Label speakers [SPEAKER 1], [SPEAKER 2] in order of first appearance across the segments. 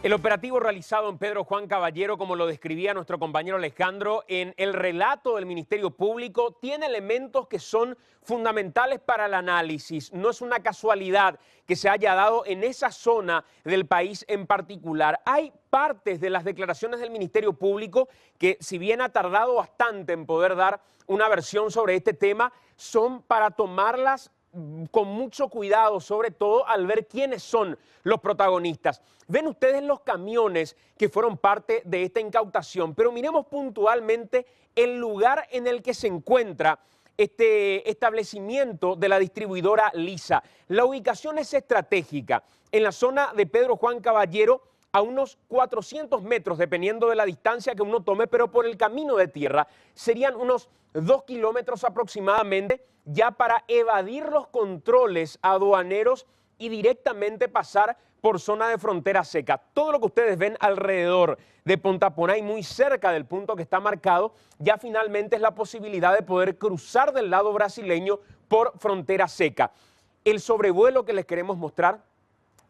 [SPEAKER 1] El operativo realizado en Pedro Juan Caballero, como lo describía nuestro compañero Alejandro, en el relato del Ministerio Público, tiene elementos que son fundamentales para el análisis. No es una casualidad que se haya dado en esa zona del país en particular. Hay partes de las declaraciones del Ministerio Público que, si bien ha tardado bastante en poder dar una versión sobre este tema, son para tomarlas con mucho cuidado, sobre todo al ver quiénes son los protagonistas. Ven ustedes los camiones que fueron parte de esta incautación, pero miremos puntualmente el lugar en el que se encuentra este establecimiento de la distribuidora Lisa. La ubicación es estratégica en la zona de Pedro Juan Caballero, a unos 400 metros, dependiendo de la distancia que uno tome, pero por el camino de tierra serían unos 2 kilómetros aproximadamente, ya para evadir los controles aduaneros y directamente pasar por zona de frontera seca. Todo lo que ustedes ven alrededor de Pontaponá y muy cerca del punto que está marcado, ya finalmente es la posibilidad de poder cruzar del lado brasileño por frontera seca. El sobrevuelo que les queremos mostrar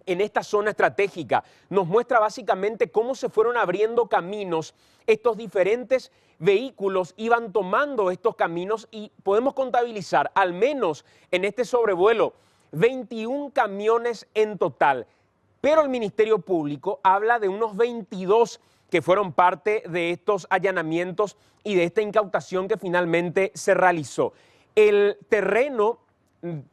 [SPEAKER 1] en esta zona estratégica nos muestra básicamente cómo se fueron abriendo caminos. Estos diferentes vehículos iban tomando estos caminos y podemos contabilizar al menos en este sobrevuelo 21 camiones en total. Pero el Ministerio Público habla de unos 22 que fueron parte de estos allanamientos y de esta incautación que finalmente se realizó. El terreno,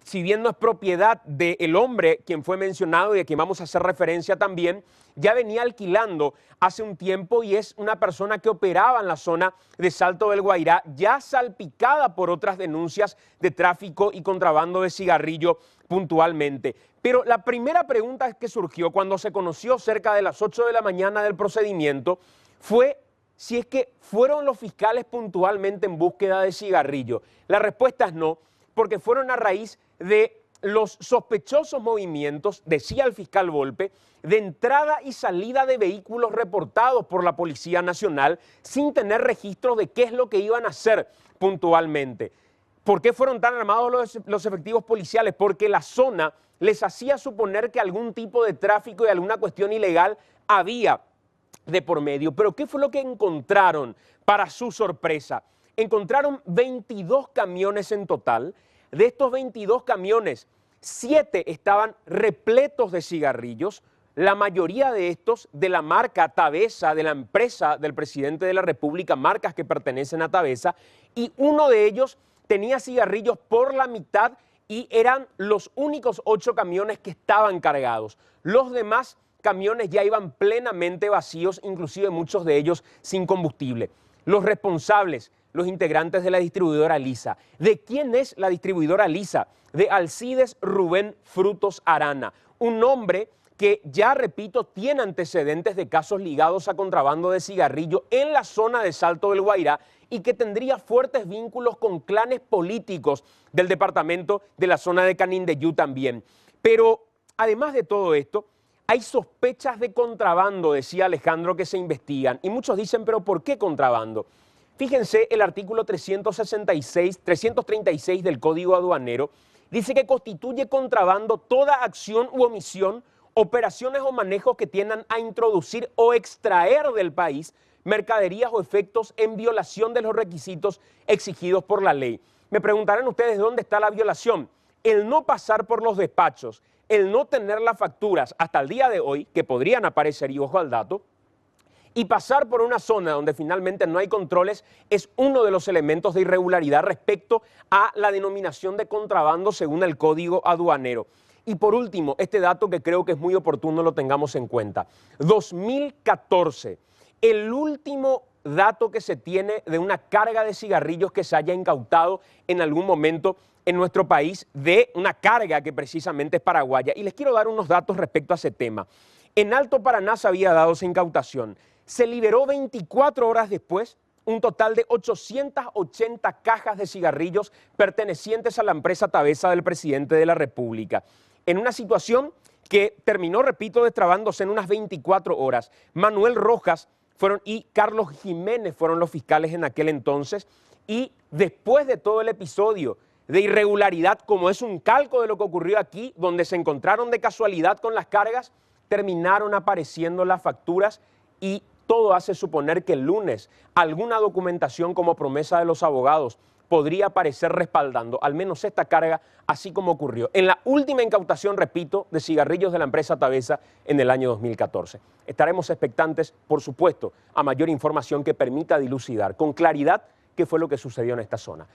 [SPEAKER 1] si bien no es propiedad del hombre quien fue mencionado y de quien vamos a hacer referencia también, ya venía alquilando hace un tiempo y es una persona que operaba en la zona de Salto del Guairá, ya salpicada por otras denuncias de tráfico y contrabando de cigarrillo puntualmente. Pero la primera pregunta que surgió cuando se conoció cerca de las 8 de la mañana del procedimiento fue si es que fueron los fiscales puntualmente en búsqueda de cigarrillo. La respuesta es no, porque fueron a raíz de los sospechosos movimientos, decía el fiscal Volpe, de entrada y salida de vehículos reportados por la Policía Nacional sin tener registro de qué es lo que iban a hacer puntualmente. ¿Por qué fueron tan armados los efectivos policiales? Porque la zona les hacía suponer que algún tipo de tráfico y alguna cuestión ilegal había de por medio. Pero ¿qué fue lo que encontraron para su sorpresa? Encontraron 22 camiones en total. De estos 22 camiones, 7 estaban repletos de cigarrillos, la mayoría de estos de la marca Tavesa, de la empresa del presidente de la República, marcas que pertenecen a Tavesa, y uno de ellos tenía cigarrillos por la mitad y eran los únicos 8 camiones que estaban cargados. Los demás camiones ya iban plenamente vacíos, inclusive muchos de ellos sin combustible. Los responsables, los integrantes de la distribuidora Lisa. ¿De quién es la distribuidora Lisa? De Alcides Rubén Frutos Arana, un hombre que ya, repito, tiene antecedentes de casos ligados a contrabando de cigarrillo en la zona de Salto del Guairá y que tendría fuertes vínculos con clanes políticos del departamento de la zona de Canindeyú también. Pero además de todo esto, hay sospechas de contrabando, decía Alejandro, que se investigan. Y muchos dicen, ¿pero por qué contrabando? Fíjense, el artículo 336 del Código Aduanero dice que constituye contrabando toda acción u omisión, operaciones o manejos que tiendan a introducir o extraer del país mercaderías o efectos en violación de los requisitos exigidos por la ley. Me preguntarán ustedes dónde está la violación. El no pasar por los despachos, el no tener las facturas hasta el día de hoy, que podrían aparecer, y ojo al dato, y pasar por una zona donde finalmente no hay controles es uno de los elementos de irregularidad respecto a la denominación de contrabando según el Código Aduanero. Y por último, este dato que creo que es muy oportuno lo tengamos en cuenta. 2014, el último dato que se tiene de una carga de cigarrillos que se haya incautado en algún momento en nuestro país, de una carga que precisamente es paraguaya. Y les quiero dar unos datos respecto a ese tema. En Alto Paraná se había dado esa incautación. Se liberó 24 horas después un total de 880 cajas de cigarrillos pertenecientes a la empresa Tavesa del presidente de la República. En una situación que terminó, repito, destrabándose en unas 24 horas. Manuel Rojas y Carlos Jiménez fueron los fiscales en aquel entonces, y después de todo el episodio de irregularidad, como es un calco de lo que ocurrió aquí, donde se encontraron de casualidad con las cargas, terminaron apareciendo las facturas y todo hace suponer que el lunes alguna documentación como promesa de los abogados podría aparecer respaldando al menos esta carga, así como ocurrió en la última incautación, repito, de cigarrillos de la empresa Tabesa en el año 2014. Estaremos expectantes, por supuesto, a mayor información que permita dilucidar con claridad qué fue lo que sucedió en esta zona.